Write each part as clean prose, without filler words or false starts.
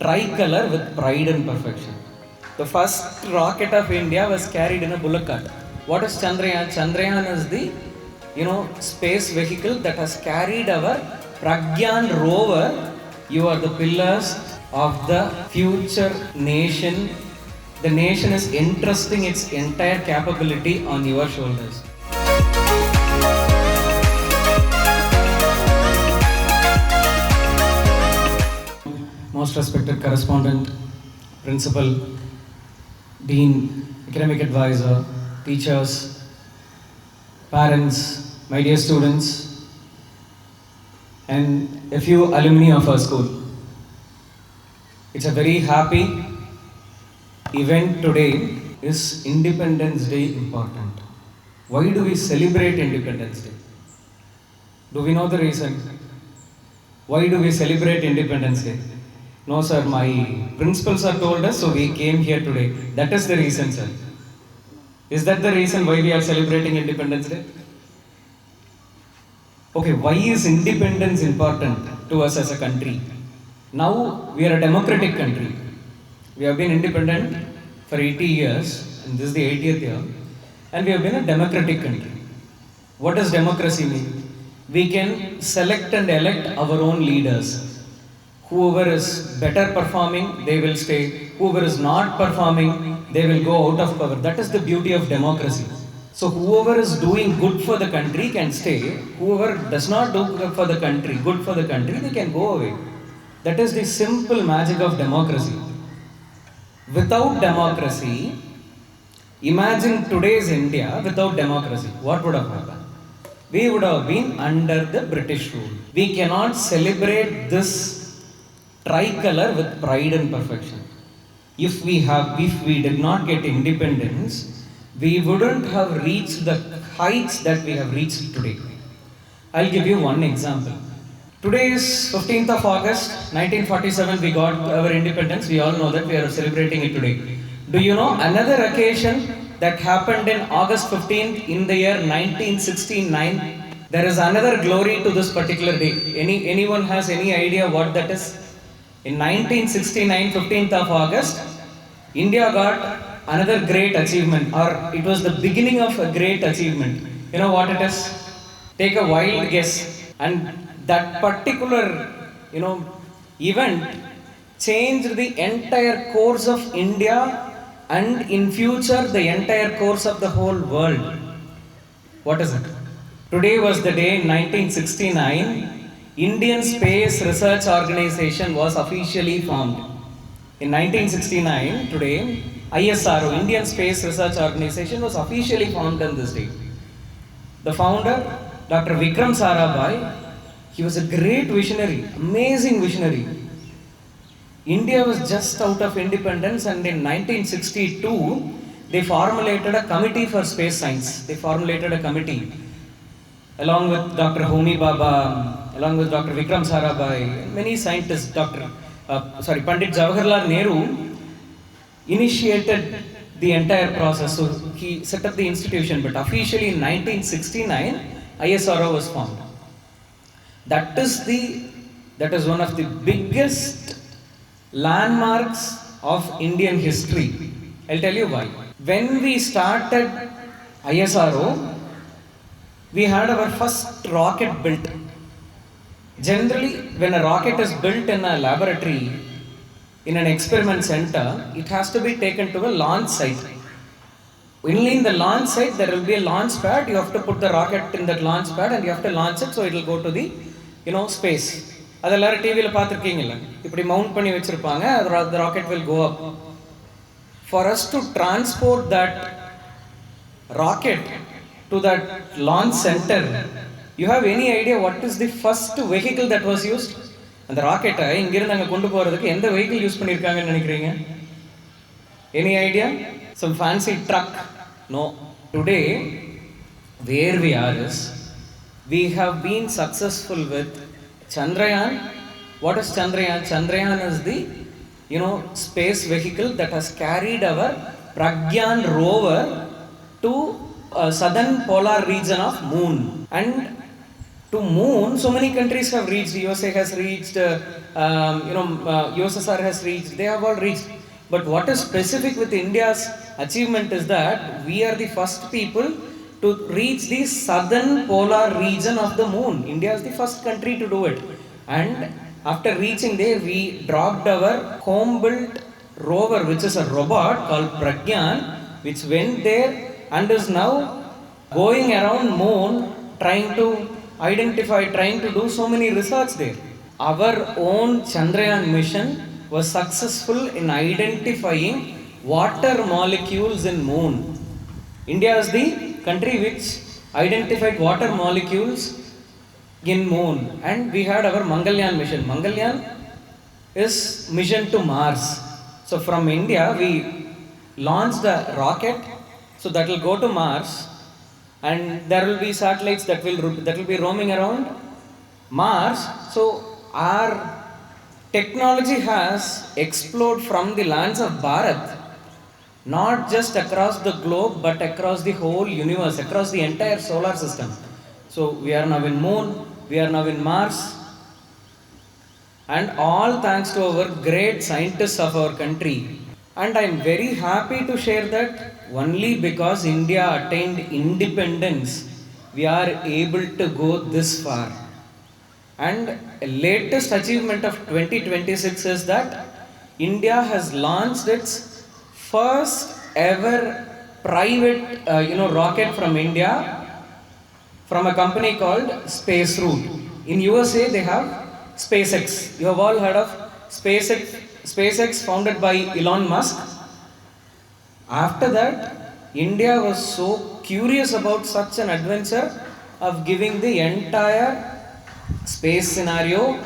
tricolor with pride and perfection. The first rocket of India was carried in a bullock cart. What is Chandrayaan? Chandrayaan is the space vehicle that has carried our Pragyan rover. You are the pillars of the future nation. The nation is entrusting its entire capability on your shoulders. Most respected correspondent, principal, dean, academic advisor, teachers, parents, my dear students, and a few alumni of our school. It's a very happy event today. Is Independence Day important? Why do we celebrate Independence Day? Do we know the reason? Why do we celebrate Independence Day? No sir, my principals have told us, so we came here today. That is the reason, sir. Is that the reason why we are celebrating Independence Day? Okay, why is independence important to us as a country? Now we are a democratic country. We have been independent for 80 years, and this is the 80th year, and we have been a democratic country. What does democracy mean? We can select and elect our own leaders. Whoever is better performing, they will stay. Whoever is not performing, they will go out of power. That is the beauty of democracy. So whoever is doing good for the country can stay. Whoever does not do good for the country, they can go away. That is the simple magic of democracy. Without democracy, imagine today's India without democracy. What would have happened? We would have been under the British rule. We cannot celebrate this tricolor with pride and perfection. If we did not get independence, we wouldn't have reached the heights that we have reached today. I'll give you one example. Today is 15th of August, 1947, we got our independence. We all know that we are celebrating it today. Do you know another occasion that happened in August 15th in the year 1969? There is another glory to this particular day. Anyone has any idea what that is? In 1969, 15th of August, India got another great achievement, or it was the beginning of a great achievement. You know what it is? Take a wild guess. And that particular, event changed the entire course of India and in future the entire course of the whole world. What is it? Today was the day in 1969. Indian Space Research Organization was officially formed. In 1969, today, ISRO, Indian Space Research Organization, was officially formed on this day. The founder, Dr. Vikram Sarabhai, he was a great visionary, amazing visionary. India was just out of independence, and in 1962, they formulated a committee for space science. They formulated a committee along with Dr. Homi Bhabha, along with Dr. Vikram Sarabhai, many scientists, Pandit Jawaharlal Nehru initiated the entire process. So he set up the institution, but officially in 1969, ISRO was formed. That is one of the biggest landmarks of Indian history. I'll tell you why. When we started ISRO, we had our first rocket built. Generally, when a rocket is built in a laboratory, in an experiment center, it has to be taken to a launch site. Only in the launch site, there will be a launch pad. You have to put the rocket in that launch pad and you have to launch it, so it will go to the, space. அதெல்லாம் டிவியில் பார்த்துருக்கீங்களா? இப்படி mount பண்ணி வச்சிருப்பாங்க. The rocket will go up. For us to transport that rocket to that launch center, you have any idea what is the first vehicle that was used? அந்த ராக்கெட்டை இங்கிருந்து அங்கே கொண்டு போகிறதுக்கு எந்த வெஹிக்கிள் யூஸ் பண்ணியிருக்காங்கன்னு நினைக்கிறீங்க? Any idea? Some fancy truck? No. Today, where we are is, we have been successful with Chandrayaan. What is Chandrayaan? Chandrayaan is the, space vehicle that has carried our Pragyan rover to southern polar region of moon. And To moon, so many countries have reached. USA has reached, USSR has reached. They have all reached. But what is specific with India's achievement is that we are the first people to reach the southern polar region of the moon. India is the first country to do it. And after reaching there, we dropped our home-built rover, which is a robot called Pragyan, which went there and is now going around moon, trying to identify, trying to do so many research there. Our own Chandrayaan mission was successful in identifying water molecules in moon. India is the country which identified water molecules in moon, and we had our Mangalyaan mission. Mangalyaan is mission to Mars. So from India we launched the rocket, so that will go to Mars, and there will be satellites that will be roaming around Mars. So our technology has explored from the lands of Bharat, not just across the globe but across the whole universe, across the entire solar system. So we are now in moon, we are now in Mars, and all thanks to our great scientists of our country. And I am very happy to share that only because India attained independence, we are able to go this far. And latest achievement of 2026 is that India has launched its first ever private rocket from India, from a company called Space Route. In USA they have SpaceX. You have all heard of SpaceX founded by Elon Musk. After that, India was so curious about such an adventure of giving the entire space scenario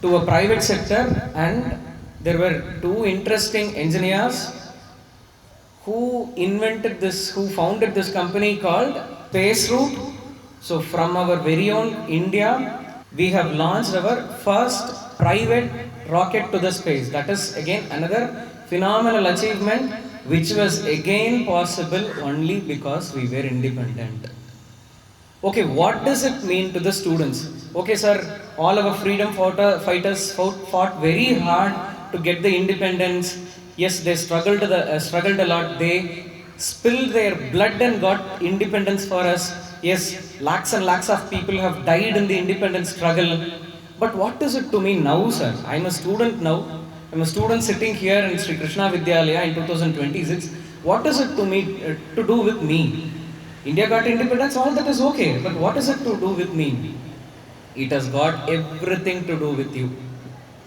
to a private sector, and there were two interesting engineers who founded this company called Space Route. So from our very own India, we have launched our first private rocket to the space. That is again another phenomenal achievement, which was again possible only because we were independent. Okay, what does it mean to the students? Okay, sir, all our freedom fighters fought very hard to get the independence. Yes, they struggled a lot. They spilled their blood and got independence for us. Yes, lakhs and lakhs of people have died in the independence struggle. But what is it to me now, sir? I'm a student now. I'm a student sitting here in Shri Krishna Vidhyalaya in 2026. What is it to me to do with me? India got independence, all that is okay. But what is it to do with me? It has got everything to do with you.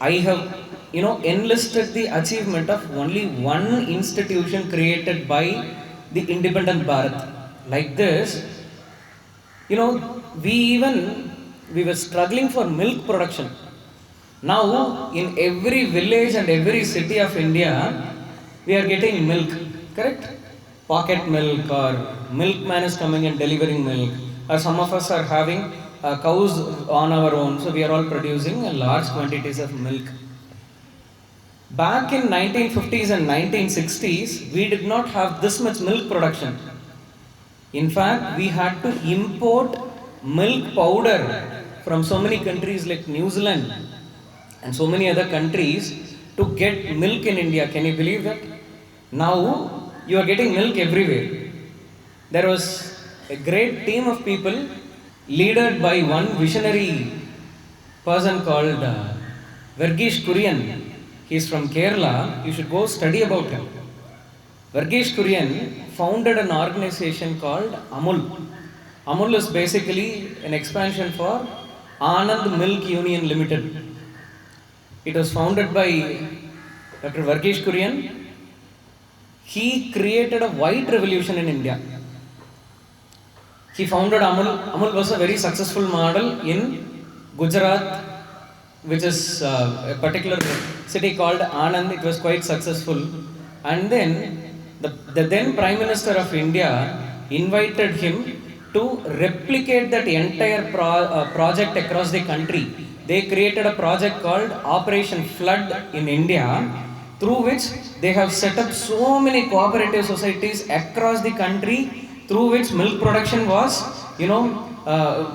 I have, enlisted the achievement of only one institution created by the independent Bharat. Like this, we were struggling for milk production. Now, in every village and every city of India, we are getting milk, correct? Pocket milk, or milkman is coming and delivering milk, or some of us are having cows on our own, so we are all producing large quantities of milk. Back in 1950s and 1960s, we did not have this much milk production. In fact, we had to import milk powder from so many countries like New Zealand and so many other countries to get milk in India. Can you believe that? Now, you are getting milk everywhere. There was a great team of people led by one visionary person called Verghese Kurien. He is from Kerala. You should go study about him. Verghese Kurien founded an organization called Amul. Amul is basically an expansion for Anand Milk Union Limited. It was founded by Dr. Verghese Kurien. He created a white revolution in India. He founded Amul. Amul was a very successful model in Gujarat, which is a particular city called Anand. It was quite successful. And then the then Prime Minister of India invited him to replicate that entire project across the country. They created a project called Operation Flood in India, through which they have set up so many cooperative societies across the country, through which milk production was,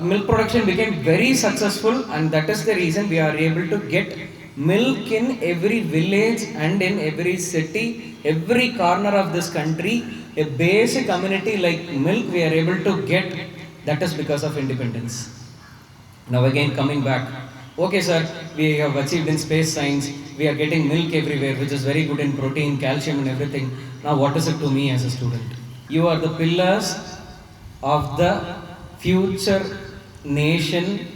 milk production became very successful, and that is the reason we are able to get milk in every village and in every city, every corner of this country. A basic community like milk we are able to get. That is because of independence. Now again coming back, okay sir, we have achieved in space science, we are getting milk everywhere, which is very good in protein, calcium and everything. Now what is it to me as a student? You are the pillars of the future nation.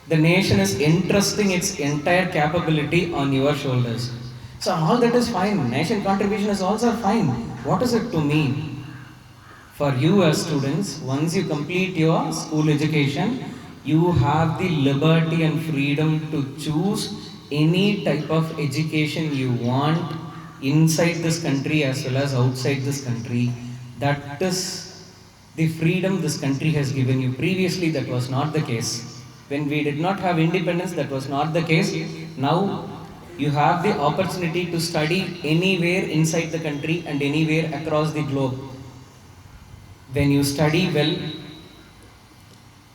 The nation is entrusting its entire capability on your shoulders. So all that is fine. Nation contribution is also fine. What is it to me? For you as students, once you complete your school education, you have the liberty and freedom to choose any type of education you want inside this country as well as outside this country. That is the freedom this country has given you. Previously, that was not the case. When we did not have independence, that was not the case. Now, you have the opportunity to study anywhere inside the country and anywhere across the globe. When you study well,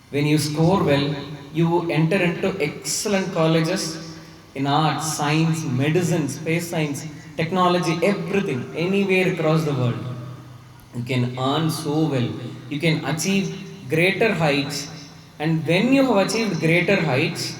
when you score well, you enter into excellent colleges in arts, science, medicine, space science, technology, everything, anywhere across the world. You can earn so well. You can achieve greater heights. And when you have achieved greater heights,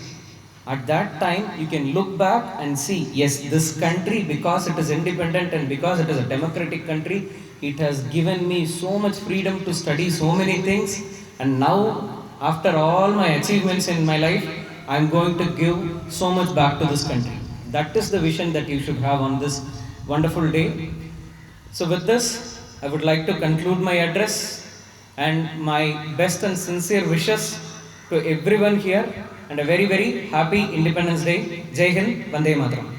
at that time you can look back and see, yes, this country, because it is independent and because it is a democratic country, it has given me so much freedom to study so many things. And now, after all my achievements in my life, I am going to give so much back to this country. That is the vision that you should have on this wonderful day. So with this, I would like to conclude my address and my best and sincere wishes to everyone here, and a very, very happy Independence Day. Jai Hind, Vande Mataram.